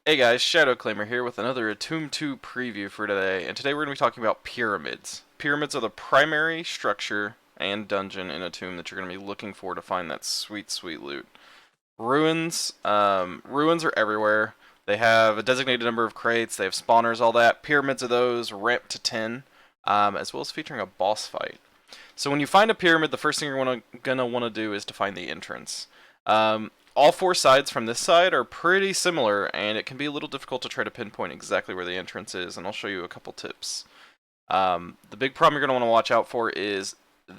Hey guys, Shadow Claimer here with another Atum 2 preview for today, and today we're going to be talking about pyramids. Pyramids are the primary structure and dungeon in Atum that you're going to be looking for to find that sweet, sweet loot. Ruins are everywhere. They have a designated number of crates, they have spawners, all that. Pyramids of those, ramped to 10, as well as featuring a boss fight. So when you find a pyramid, the first thing you're gonna want to do is to find the entrance. All four sides from this side are pretty similar, and it can be a little difficult to try to pinpoint exactly where the entrance is, and I'll show you a couple tips. The big problem you're going to want to watch out for is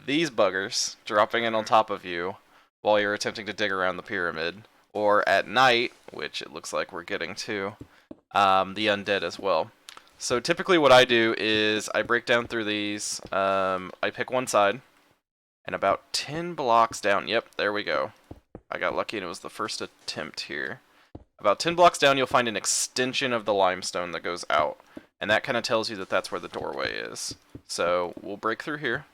these buggers dropping in on top of you while you're attempting to dig around the pyramid, or at night, which it looks like we're getting to, the undead as well. So typically what I do is I break down through these, I pick one side, and about 10 blocks down, yep, there we go. I got lucky and it was the first attempt here. About 10 blocks down you'll find an extension of the limestone that goes out, and that kind of tells you that that's where the doorway is. So we'll break through here,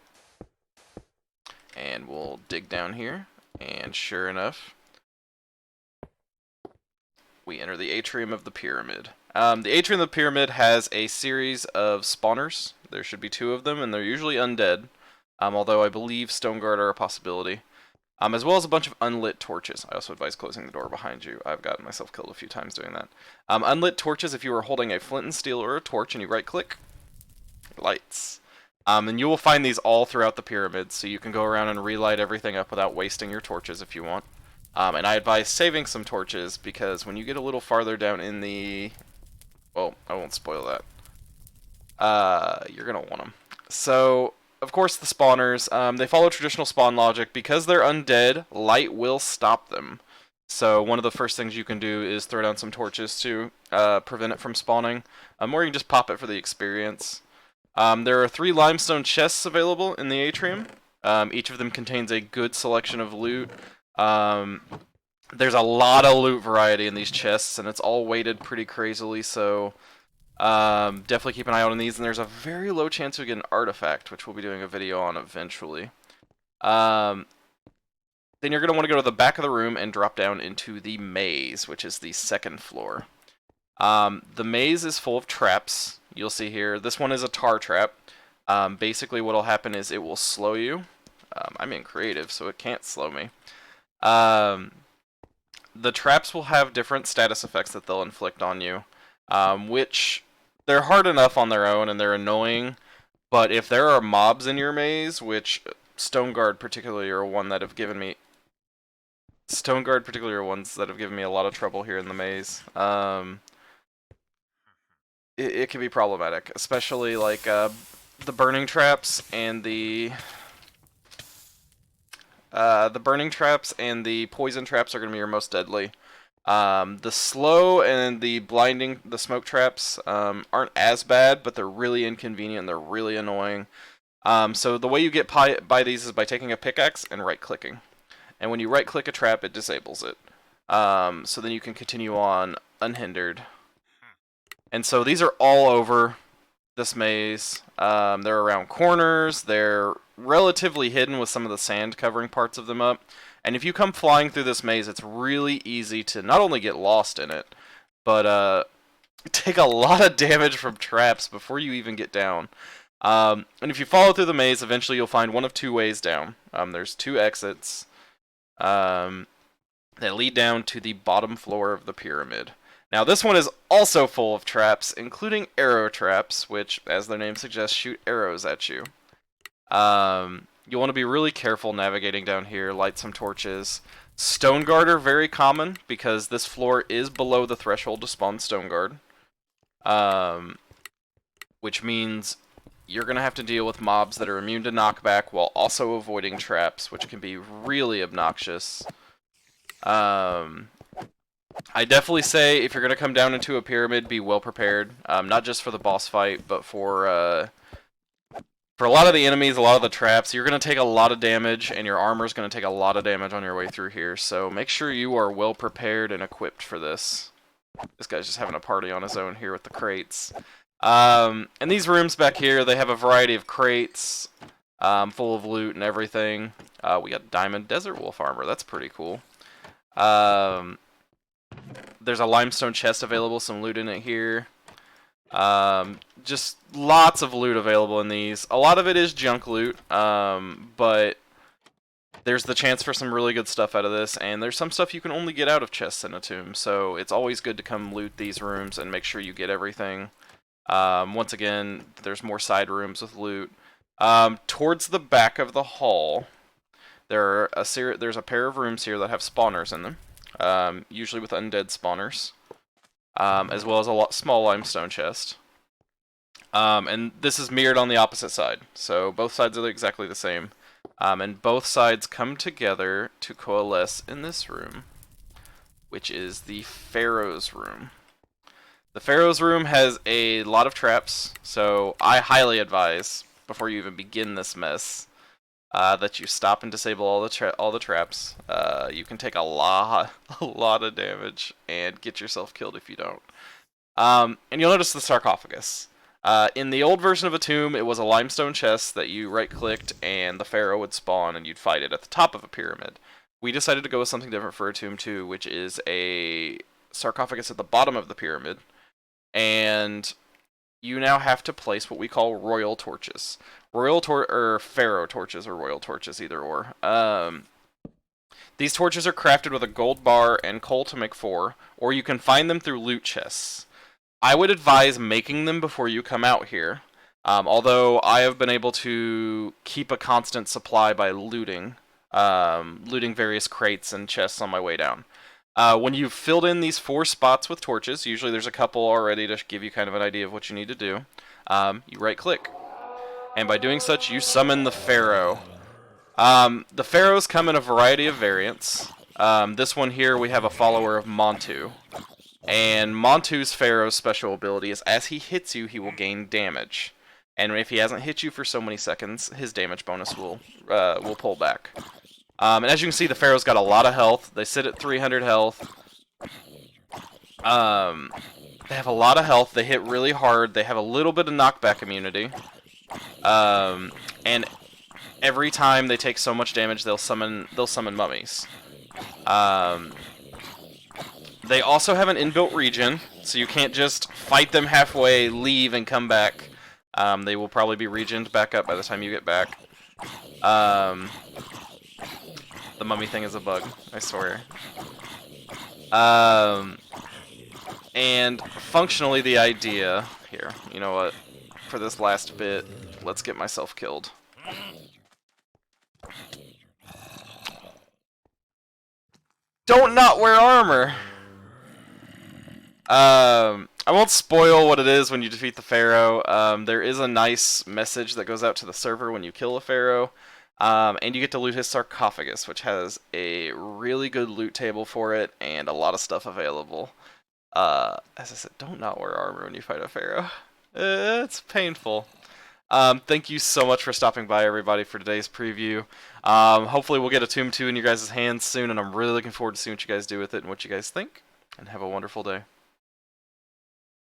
and we'll dig down here, and sure enough, we enter the Atrium of the Pyramid. The Atrium of the Pyramid has a series of spawners. There should be 2 of them, and they're usually undead, although I believe Stone Guard are a possibility. As well as a bunch of unlit torches. I also advise closing the door behind you. I've gotten myself killed a few times doing that. Unlit torches, if you were holding a flint and steel or a torch and you right-click, lights. And you will find these all throughout the pyramid, so you can go around and relight everything up without wasting your torches if you want. And I advise saving some torches, because when you get a little farther down in the... Well, I won't spoil that. You're going to want them. So... Of course, the spawners, they follow traditional spawn logic. Because they're undead, light will stop them. So one of the first things you can do is throw down some torches to prevent it from spawning. Or you can just pop it for the experience. There are 3 limestone chests available in the Atrium. Each of them contains a good selection of loot. There's a lot of loot variety in these chests, and it's all weighted pretty crazily, so... definitely keep an eye out on these, and there's a very low chance we get an artifact, which we'll be doing a video on eventually. Then you're going to want to go to the back of the room and drop down into the maze, which is the 2nd floor. The maze is full of traps. You'll see here, this one is a tar trap. Basically what will happen is it will slow you. I'm in creative, so it can't slow me. The traps will have different status effects that they'll inflict on you. Which they're hard enough on their own and they're annoying, but if there are mobs in your maze, which Stone Guard particularly are one that have given me a lot of trouble here in the maze. It can be problematic, especially like the burning traps and the poison traps are going to be your most deadly. The slow and the blinding, the smoke traps, aren't as bad, but they're really inconvenient and they're really annoying. So the way you get by these is by taking a pickaxe and right-clicking. And when you right-click a trap, it disables it. So then you can continue on unhindered. And so these are all over this maze. They're around corners. They're relatively hidden with some of the sand covering parts of them up. And if you come flying through this maze, it's really easy to not only get lost in it, but take a lot of damage from traps before you even get down. And if you follow through the maze, eventually you'll find one of 2 ways down. There's 2 exits that lead down to the bottom floor of the pyramid. Now this one is also full of traps, including arrow traps, which, as their name suggests, shoot arrows at you. You want to be really careful navigating down here, light some torches. Stone Guard are very common, because this floor is below the threshold to spawn Stone Guard. Which means you're going to have to deal with mobs that are immune to knockback while also avoiding traps, which can be really obnoxious. I definitely say if you're going to come down into a pyramid, be well prepared. Not just for the boss fight, but for a lot of the enemies, a lot of the traps. You're going to take a lot of damage, and your armor is going to take a lot of damage on your way through here. So make sure you are well prepared and equipped for this. This guy's just having a party on his own here with the crates. And these rooms back here, they have a variety of crates full of loot and everything. We got Diamond Desert Wolf armor. That's pretty cool. There's a limestone chest available, some loot in it here. Just lots of loot available in these. A lot of it is junk loot, but there's the chance for some really good stuff out of this, and there's some stuff you can only get out of chests in Atum, so it's always good to come loot these rooms and make sure you get everything. Once again, there's more side rooms with loot. Towards the back of the hall, there's a pair of rooms here that have spawners in them, usually with undead spawners, as well as a small limestone chest. And this is mirrored on the opposite side, so both sides are exactly the same. And both sides come together to coalesce in this room, which is the Pharaoh's room. The Pharaoh's room has a lot of traps, so I highly advise, before you even begin this mess, that you stop and disable all the traps. You can take a lot of damage and get yourself killed if you don't. And you'll notice the sarcophagus. In the old version of Atum, it was a limestone chest that you right-clicked and the Pharaoh would spawn and you'd fight it at the top of a pyramid. We decided to go with something different for Atum 2, which is a sarcophagus at the bottom of the pyramid. And you now have to place what we call royal torches. Or Pharaoh torches or royal torches, either or. These torches are crafted with a gold bar and coal to make 4, or you can find them through loot chests. I would advise making them before you come out here, although I have been able to keep a constant supply by looting various crates and chests on my way down. When you've filled in these 4 spots with torches, usually there's a couple already to give you kind of an idea of what you need to do, you right-click. And by doing such, you summon the Pharaoh. The Pharaohs come in a variety of variants. This one here, we have a follower of Montu. And Montu's Pharaoh's special ability is as he hits you, he will gain damage. And if he hasn't hit you for so many seconds, his damage bonus will pull back. And as you can see, the Pharaoh's got a lot of health. They sit at 300 health. They have a lot of health. They hit really hard. They have a little bit of knockback immunity. And every time they take so much damage, they'll summon mummies. They also have an inbuilt regen, so you can't just fight them halfway, leave, and come back. They will probably be regened back up by the time you get back. The mummy thing is a bug, I swear. And functionally the idea... Here, you know what? For this last bit, let's get myself killed. Don't not wear armor! I won't spoil what it is when you defeat the Pharaoh. There is a nice message that goes out to the server when you kill a Pharaoh. And you get to loot his sarcophagus, which has a really good loot table for it and a lot of stuff available. As I said, don't not wear armor when you fight a Pharaoh. It's painful. Thank you so much for stopping by, everybody, for today's preview. Hopefully we'll get Atum 2 in your guys' hands soon, and I'm really looking forward to seeing what you guys do with it and what you guys think. And have a wonderful day.